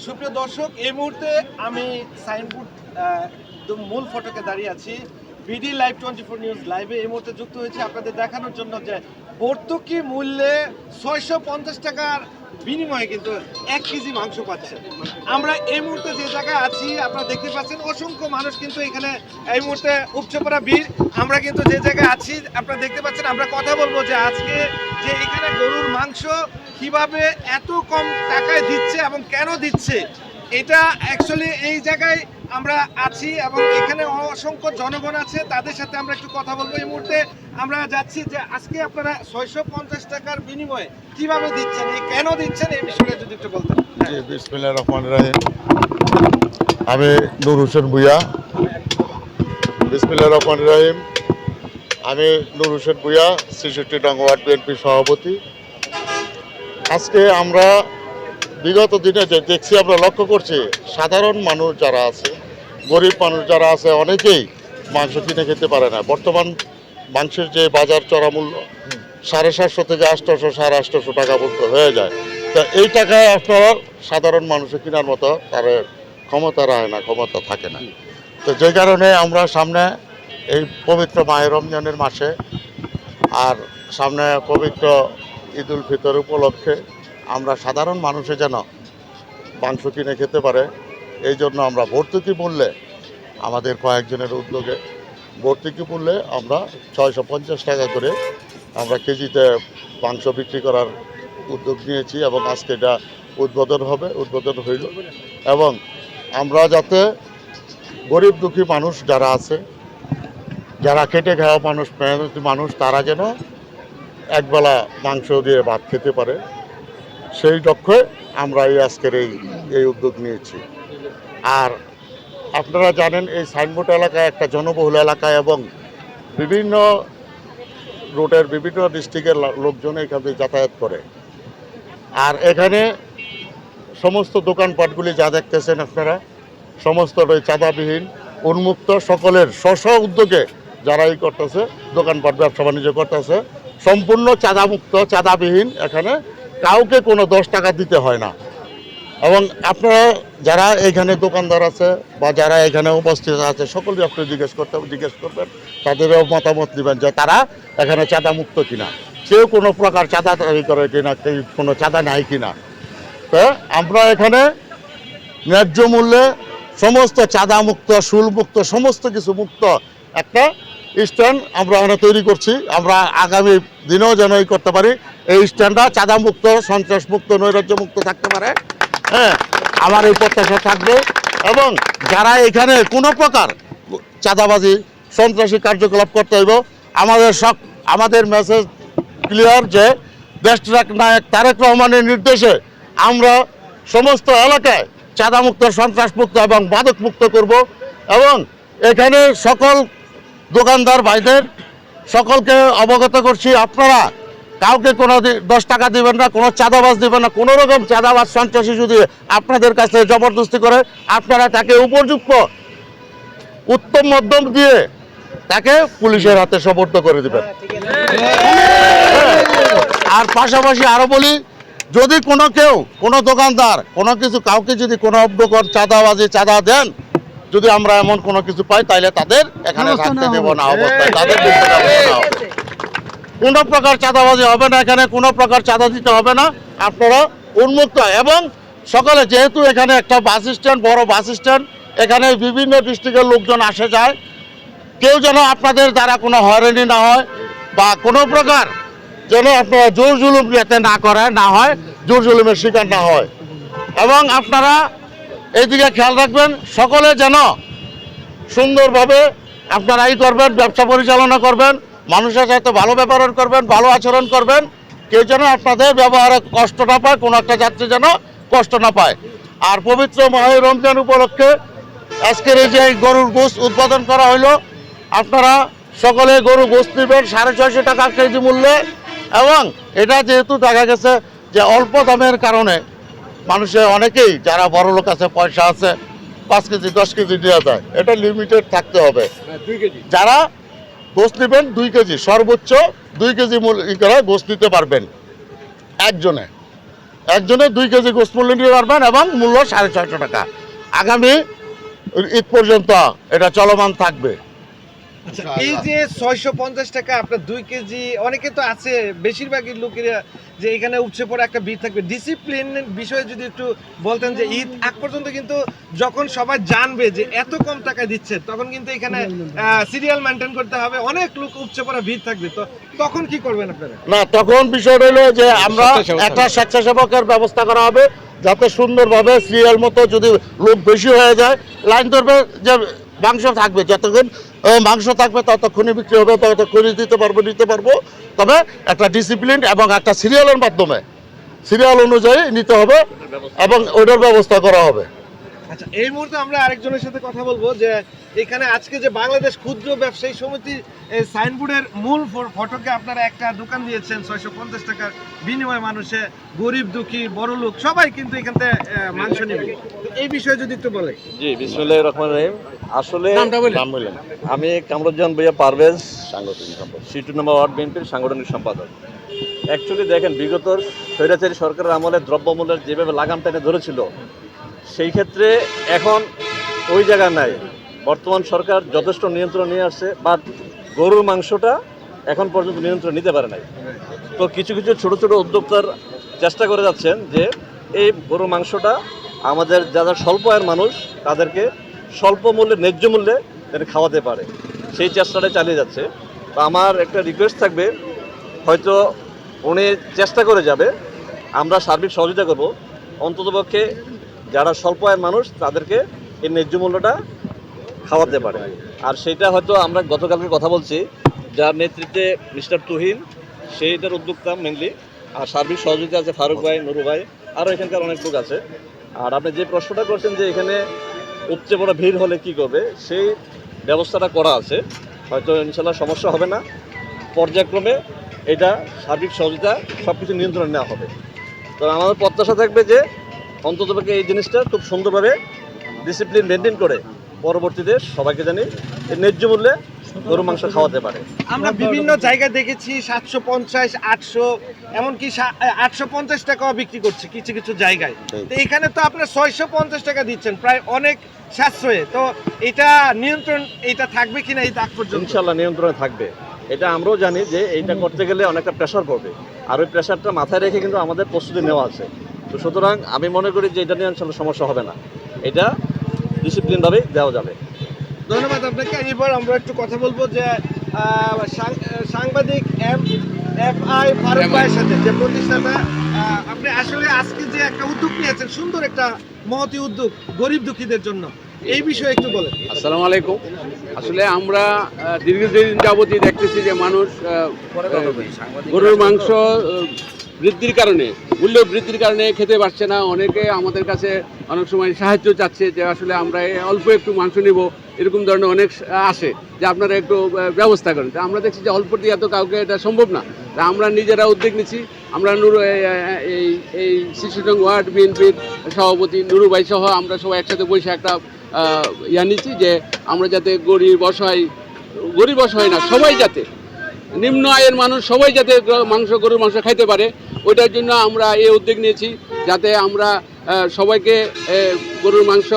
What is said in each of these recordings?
সুপ্রিয় দর্শক, এই মুহূর্তে আমি সাইনবোর্ড মূল ফটকে দাঁড়িয়ে আছি। বিডি লাইভ 24 নিউজ লাইভে এই মুহূর্তে যুক্ত হয়েছে আপনাদের দেখানোর জন্য যে ভর্তুকি মূল্যে 650 টাকার বিনিময়ে কিন্তু 1 কেজি মাংস পাচ্ছেন। আমরা এই মুহূর্তে যে জায়গায় আছি আপনারা দেখতে পাচ্ছেন অসংখ্য মানুষ কিন্তু এখানে এই মুহূর্তে উপচে পড়া ভিড়। আমরা কিন্তু যে জায়গায় আছি আপনারা দেখতে পাচ্ছেন, আমরা কথা বলবো যে আজকে যে এখানে গরুর মাংস কিভাবে এত কম টাকায় দিচ্ছে এবং কেন দিচ্ছে, এটা অ্যাকচুয়ালি এই জায়গায় আমরা আছি এবং এখানে অসংখ্য জনগণ আছে, তাদের সাথে আমরা একটু কথা বলবো। এই মুহূর্তে আমরা যাচ্ছি যে আজকে আপনারা 650 টাকার বিনিময়ে কিভাবে দিচ্ছেন, এই কেন দিচ্ছেন, এই বিষয়ে যদি একটু বলতেন। জি, বিসমিল্লাহির রহমানির রহিম। আমি নূর হোসেন ভূঁইয়া। বিসমিল্লাহির রহমানির রহিম। আমি নূর হোসেন ভূঁইয়া, ৬৬ নং ওয়ার্ড বিএনপি সভাপতি। আজকে আমরা বিগত দিনে যে দেখছি, আমরা লক্ষ্য করছি সাধারণ মানুষ যারা আছে, গরিব মানুষ যারা আছে, অনেকেই মাংস কিনে খেতে পারে না। বর্তমান মাংসের যে বাজার চড়া মূল্য 750 থেকে 800, 850 টাকা পর্যন্ত হয়ে যায়। তা এই টাকায় আপনারা সাধারণ মানুষের কেনার মতো তার ক্ষমতা রাখে না, ক্ষমতা থাকে না। তো যে কারণে আমরা সামনে এই পবিত্র মাহে রমজানের মাসে আর সামনে পবিত্র ঈদ উল ফিতর উপলক্ষে আমরা সাধারণ মানুষে যেন মাংস কিনে খেতে পারে, এই জন্য আমরা ভর্তুকি মূল্যে, আমাদের কয়েকজনের উদ্যোগে ভর্তুকি মূল্যে আমরা 650 টাকা করে আমরা কেজিতে মাংস বিক্রি করার উদ্যোগ নিয়েছি এবং আজকে এটা উদ্বোধন হইল। এবং আমরা যাতে গরিব দুঃখী মানুষ যারা আছে, যারা খেটে খাওয়া মানুষ, মেহনতি মানুষ, তারা যেন একবেলা মাংস দিয়ে ভাত খেতে পারে, সেই লক্ষ্যে আমরা আজকের এই উদ্যোগ নিয়েছি। আর আপনারা জানেন এই সাইনবোর্ড এলাকায় একটা জনবহুল এলাকা এবং বিভিন্ন রুটের বিভিন্ন ডিস্ট্রিক্টের লোকজন এখানে যাতায়াত করে। আর এখানে সমস্ত দোকানপাটগুলি যা দেখতেছেন আপনারা, সমস্তটাই চাঁদাবিহীন, উন্মুক্ত, সকলের স্ব উদ্যোগে যারা করতেছে, দোকানপাট ব্যবসা বাণিজ্য করতেছে, সম্পূর্ণ চাঁদামুক্ত, চাঁদাবিহীন। এখানে কাউকে কোনো 10 টাকা দিতে হয় না। এবং আপনারা যারা এখানে দোকানদার আছে বা যারা এখানে উপস্থিত আছে, সকলেই আপনি জিজ্ঞেস করবেন, তাদেরও মতামত নেবেন যে তারা এখানে চাঁদামুক্ত কিনা, কেউ কোনো প্রকার চাঁদা তৈরি করে কিনা, কেউ কোনো চাঁদা নাই কিনা। তো আমরা এখানে ন্যায্য মূল্যে সমস্ত চাঁদামুক্ত, শুল্কমুক্ত, সমস্ত কিছু মুক্ত একটা স্ট্যান্ড আমরা এখানে তৈরি করছি। আমরা আগামী দিনেও যেন করতে পারি, এই স্ট্যান্ডটা চাঁদামুক্ত, সন্ত্রাসমুক্ত, নৈরাজ্যমুক্ত থাকতে পারে। হ্যাঁ, আমার এই প্রত্যাশা থাকবে। এবং যারা এখানে কোনো প্রকার চাঁদাবাজি, সন্ত্রাসী কার্যকলাপ করতে হইব, আমাদের মেসেজ ক্লিয়ার যে দেশটার নায়ক তারেক রহমানের নির্দেশে আমরা সমস্ত এলাকায় চাঁদামুক্ত, সন্ত্রাসমুক্ত এবং মাদকমুক্ত করব। এবং এখানে সকল দোকানদার ভাইদের সকলকে অবগত করছি, আপনারা কাউকে কোনো 10 টাকা দিবেন না, কোনো চাঁদাবাজ দিবেন না। কোনো রকম চাঁদাবাজ, সন্ত্রাসী যদি আপনাদের কাছে জবরদস্তি করে, আপনারা তাকে উপযুক্ত উত্তম মধ্যম দিয়ে তাকে পুলিশের হাতে সোপর্দ করে দিবেন। আর পাশাপাশি আরো বলি, যদি কোনো দোকানদার কোনো কিছু কাউকে যদি কোনো অজ্ঞকর চাঁদাবাজি, চাঁদা দেন, যদি আমরা এমন কোনো কিছু পাই, তাইলে তাদের এখানে থাকতে দেব না, অবস্থায় তাদের কোনো প্রকার চাঁদাবাজি হবে না, এখানে কোনো প্রকার চাঁদা দিতে হবে না। আপনারা উন্মুক্ত। এবং সকালে যেহেতু এখানে একটা বাস স্ট্যান্ড, বড় বাস স্ট্যান্ড, এখানে বিভিন্ন ডিস্ট্রিক্টের লোকজন আসে যায়, কেউ যেন আপনাদের দ্বারা কোনো হয়রানি না হয় বা কোনো প্রকার যেন আপনারা জোর জুলুম যাতে না হয়, জোর জুলুমের শিকার না হয়। এবং আপনারা এইদিকে খেয়াল রাখবেন, সকলে যেন সুন্দরভাবে আপনারাই করবেন, ব্যবসা পরিচালনা করবেন, মানুষের সাথে ভালো ব্যবহার করবেন, ভালো আচরণ করবেন। কেউ যেন আপনাদের ব্যবহারে কষ্ট না পায়, কোনো একটা যাত্রী যেন কষ্ট না পায়। আর পবিত্র মাহে রমজান উপলক্ষে আজকের এই যে গরুর গোশত উৎপাদন করা হলো, আপনারা সকলে গরু গোশত নেবেন 650 টাকা কেজি মূল্যে। এবং এটা যেহেতু দেখা গেছে যে অল্প দামের কারণে মানুষের অনেকেই যারা বড় লোক আছে, পয়সা আছে, 5 কেজি 10 কেজি দেওয়া যায়, এটা লিমিটেড থাকতে হবে। যারা গোশত নেবেন 2 কেজি, সর্বোচ্চ 2 কেজি করে গোশত নিতে পারবেন একজনে 2 কেজি গোশত মূল্য নিতে পারবেন এবং মূল্য 650 টাকা। আগামী ঈদ পর্যন্ত এটা চলমান থাকবে। আচ্ছা, এই যে 650 টাকা আপনার 2 কেজি, অনেকে তো আছে, বেশিরভাগই লোকেরা যে এখানে উপচে পড়ে একটা ভিড় থাকবে, ডিসিপ্লিন বিষয়ে যদি একটু বলতেন যে ঈদ আগ পর্যন্ত কিন্তু যখন সবাই জানবে যে এত কম টাকা দিচ্ছে, তখন কিন্তু এখানে সিরিয়াল মেনটেন করতে হবে, অনেক লোক উপচে পড়া ভিড় থাকবে, তো তখন কি করবেন আপনারা? না, তখন বিষয় হলো যে আমরা একটা স্বেচ্ছাসেবকের ব্যবস্থা করা হবে, যাতে সুন্দরভাবে সিরিয়াল মতো, যদি লোক বেশি হয়ে যায় লাইন ধরবে, যে মাংস থাকবে, যতক্ষণ মাংস থাকবে ততক্ষণই বিক্রি হবে, ততক্ষণই নিতে পারবো। তবে একটা ডিসিপ্লিন এবং একটা সিরিয়ালের মাধ্যমে, সিরিয়াল অনুযায়ী নিতে হবে এবং ওইটার ব্যবস্থা করা হবে। আচ্ছা, এই মুহূর্তে আমরা আরেকজনের সাথে কথা বলবো যে এখানে আজকে যে বাংলাদেশ ক্ষুদ্র ব্যবসায়ী সমিতির সাইনবোর্ডের মূল ফটকে আপনারা একটা দোকান দিয়েছেন 650 টাকার বিনিময়ে, মানুষে গরিব দুঃখী বড় লোক সবাই কিন্তু এখান থেকে মাংস নেবে, তো এই বিষয়ে যদি একটু বলে। জি, বিসমিল্লাহির রহমানির রহিম। আসলে নাম বললেন? আমি কামরুজ্জামান ভূঁইয়া পারভেজ, সাংগঠনিক সম্পর্ক সিটু নম্বর ওয়ার্ড বিএনপির সাংগঠনিক সম্পাদক। অ্যাকচুয়ালি দেখেন, বিগত স্বৈরাচারী সরকারের আমলে দ্রব্যমূল্যের যেভাবে লাগাম টেনে ধরেছিল, সেই ক্ষেত্রে এখন ওই জায়গা নাই। বর্তমান সরকার যথেষ্ট নিয়ন্ত্রণ নিয়ে আসছে, বাট গরুর মাংসটা এখন পর্যন্ত নিয়ন্ত্রণ নিতে পারে নাই। তো কিছু কিছু ছোট ছোট উদ্যোক্তার চেষ্টা করে যাচ্ছেন যে এই গরুর মাংসটা আমাদের যারা স্বল্প আয়ের মানুষ তাদেরকে স্বল্প মূল্যে, ন্যায্য মূল্যে যেন খাওয়াতে পারে, সেই চেষ্টাটা চালিয়ে যাচ্ছে। তো আমার একটা রিকোয়েস্ট থাকবে, হয়তো উনি চেষ্টা করে যাবে, আমরা সার্বিক সহযোগিতা করব, অন্ততপক্ষে যারা স্বল্প আয়ের মানুষ তাদেরকে এই ন্যায্য মূল্যটা খাওয়াতে পারে। আর সেটা হয়তো আমরা গতকালকে কথা বলছি, যার নেতৃত্বে মিস্টার তুহিন, সেইটার উদ্যোক্তা মেনলি, আর সার্বিক সহযোগিতা আছে ফারুক ভাই, নুরু ভাই, আরও এখানকার অনেক লোক আছে। আর আপনি যে প্রশ্নটা করছেন যে এখানে উপচে পড়া ভিড় হলে কি করবে, সেই ব্যবস্থাটা করা আছে, হয়তো ইনশাল্লাহ সমস্যা হবে না। পর্যায়ক্রমে এটা সার্বিক সহযোগিতা সব কিছু নিয়ন্ত্রণে নেওয়া হবে। তো আমাদের প্রত্যাশা থাকবে যে অন্ততপক্ষে এই জিনিসটা খুব সুন্দরভাবে ডিসিপ্লিন মেনটেন করে পরবর্তীতে সবাইকে জানি এই ন্যায্য মূল্যে গরু মাংস খাওয়াতে পারে। আমরা বিভিন্ন জায়গায় দেখেছি 750, 800, এমনকি 850 টাকাও বিক্রি করছে কিছু কিছু জায়গায়। তো এখানে তো আপনার 650 টাকা দিচ্ছেন, প্রায় অনেক সাশ্রয়ে। তো এটা নিয়ন্ত্রণ এটা থাকবে কিনা এই আগ পর্যন্ত? ইনশাল্লাহ নিয়ন্ত্রণে থাকবে। এটা আমরাও জানি যে এইটা করতে গেলে অনেকটা প্রেশার পড়বে, আর ওই প্রেশারটা মাথায় রেখে কিন্তু আমাদের প্রস্তুতি নেওয়া আছে। তো সুতরাং আমি মনে করি যে এটা নিয়ে ইনশাল্লাহ সমস্যা হবে না, এটা ডিসিপ্লিনভাবেই দেওয়া যাবে। ধন্যবাদ আপনাকে। এবার আমরা একটু কথা বলবো যে সাংবাদিক FI ফারুক ভাইয়ের সাথে, যে প্রতিষ্ঠাতা, আপনি আসলে আজকে যে একটা উদ্যোগ নিয়েছেন, সুন্দর একটা মহতি উদ্যোগ গরিব দুঃখীদের জন্য, এই বিষয়ে একটু বলেন। আসসালামু আলাইকুম। আসলে আমরা দীর্ঘদিন যাবতই দেখতেছি যে মানুষ গরুর মাংস বৃদ্ধির কারণে, মূল্য বৃদ্ধির কারণে খেতে পারছে না। অনেকে আমাদের কাছে অনেক সময় সাহায্য চাচ্ছে যে আসলে আমরা অল্প একটু মাংস নেব, এরকম ধরনের অনেক আসে যে আপনারা একটু ব্যবস্থা করেন। তা আমরা দেখছি যে অল্প দিয়ে এত কাউকে এটা সম্ভব না। তা আমরা নিজেরা উদ্যোগ নিচ্ছি। আমরা এই শিশুটং ওয়ার্ড বিএনপির সভাপতি নুরু ভাই সহ আমরা সবাই একসাথে বসে একটা নিচ্ছি যে আমরা যাতে গরিব অসহায় না, সবাই যাতে, নিম্ন আয়ের মানুষ সবাই যাতে গরুর মাংস খাইতে পারে, ওইটার জন্য আমরা এই উদ্যোগ নিয়েছি, যাতে আমরা সবাইকে গরুর মাংস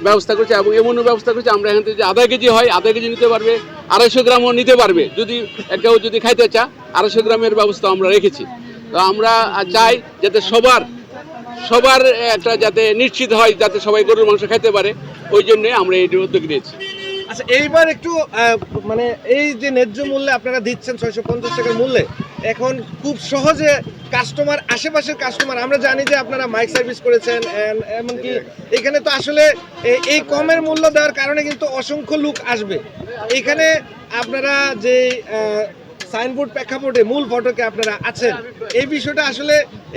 ব্যবস্থা করছি। এবং এমনও ব্যবস্থা করছি আমরা এখান থেকে যে আধা কেজি হয়, আধা কেজি নিতে পারবে, 250 গ্রামও নিতে পারবে, যদি কেউ যদি খাইতে চায় 250 গ্রামের ব্যবস্থা আমরা রেখেছি। তো আমরা চাই যাতে সবার একটা যাতে নিশ্চিত হয়, যাতে সবাই গরুর মাংস খাইতে পারে, ওই জন্যে আমরা এই উদ্যোগ নিয়েছি। আচ্ছা, এইবার একটু মানে এই যে ন্যায্য মূল্যে আপনারা দিচ্ছেন 650 টাকার মূল্যে, এখন খুব সহজে কাস্টমার, আশেপাশের কাস্টমার, আমরা জানি যে আপনারা মাইক সার্ভিস করেছেন, এমনকি এখানে তো আসলে এই কমের মূল্য দেওয়ার কারণে কিন্তু অসংখ্য লোক আসবে। এখানে আপনারা যে সাইনবোর্ড প্রেক্ষাপটে মূল ফটকে আপনারা আছেন, এই বিষয়টা আসলে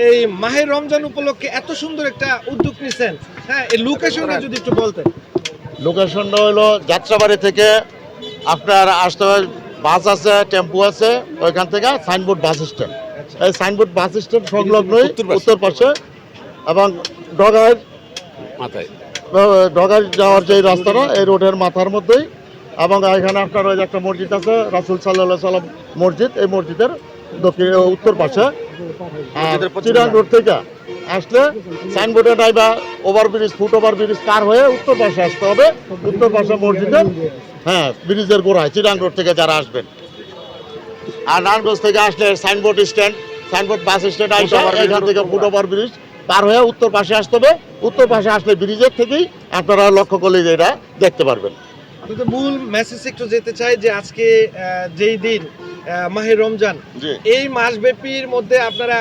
এই মাহে রমজান উপলক্ষে এত সুন্দর একটা উদ্যোগ নিছেন, হ্যাঁ, এই লোকেশনটা যদি একটু বলতেন। লোকেশনটা হলো যাত্রাবাড়ি থেকে আপনার আসতে হয়, বাস আছে, টেম্পু আছে, ওইখান থেকে সাইনবোর্ড বাস স্ট্যান্ড। এই সাইনবোর্ড বাস স্ট্যান্ড সংলগ্নই উত্তর পাশে, এবং ডগায় মাথায় যাওয়ার যে রাস্তাটা এই রোডের মাথার মধ্যেই, এবং এখানে আপনার ওই যে একটা মসজিদ আছে, রাসূল সাল্লাল্লাহু আলাইহি সাল্লাম মসজিদ, এই মসজিদের দক্ষিণ উত্তর পাশে। আর চিরাং রোড থেকে আসলে সাইনবোর্ডে নাইবা ওভারব্রিজ, ফুট ওভারব্রিজ পার হয়ে উত্তর পাশে আসতে হবে। উত্তর পাশে মসজিদের, হ্যাঁ, ব্রিজের গোড়ায় চিরাং রোড থেকে যারা আসবেন। আর নারায়ণগঞ্জ থেকে আসলে signboard stand, signboard bus stand আসে, এখান থেকে ফুট ওভারব্রিজ পার হয়ে উত্তর পাশে আসতে হবে। উত্তর পাশে আসলে ব্রিজের থেকেই আপনারা লক্ষ্য করলে এটা দেখতে পারবেন। তো মূল মেসেজ একটু যেতে চাই যে আজকে যেই দিন মাহে রমজান, জি। এই মাসব্যাপীর মধ্যে আপনারা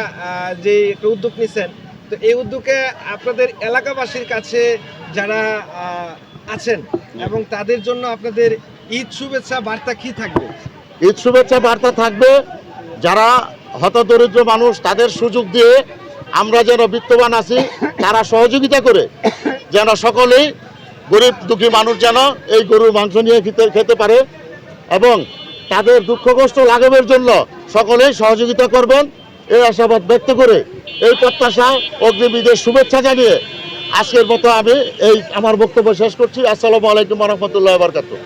যে একটা উদ্যোগ নিছেন, তো এই উদ্যোগে আপনাদের এলাকাবাসীর কাছে যারা আছেন এবং তাদের জন্য আপনাদের ঈদ শুভেচ্ছা বার্তা কি থাকবে? ঈদ শুভেচ্ছা বার্তা থাকবে, যারা হতদরিদ্র মানুষ তাদের সুযোগ দিয়ে আমরা যেন বিত্তবান আছি, তারা সহযোগিতা করে যেন সকলেই গরিব দুঃখী মানুষ যেন এই গরুর মাংস নিয়ে খেতে পারে, এবং তাদের দুঃখ কষ্ট লাঘবের জন্য সকলেই সহযোগিতা করবেন, এই আশাবাদ ব্যক্ত করে, এই প্রত্যাশা অগ্রিম ঈদের শুভেচ্ছা জানিয়ে আজকের মতো আমি এই আমার বক্তব্য শেষ করছি। আসসালামু আলাইকুম ওয়া রাহমাতুল্লাহি ওয়া বারাকাতুহু।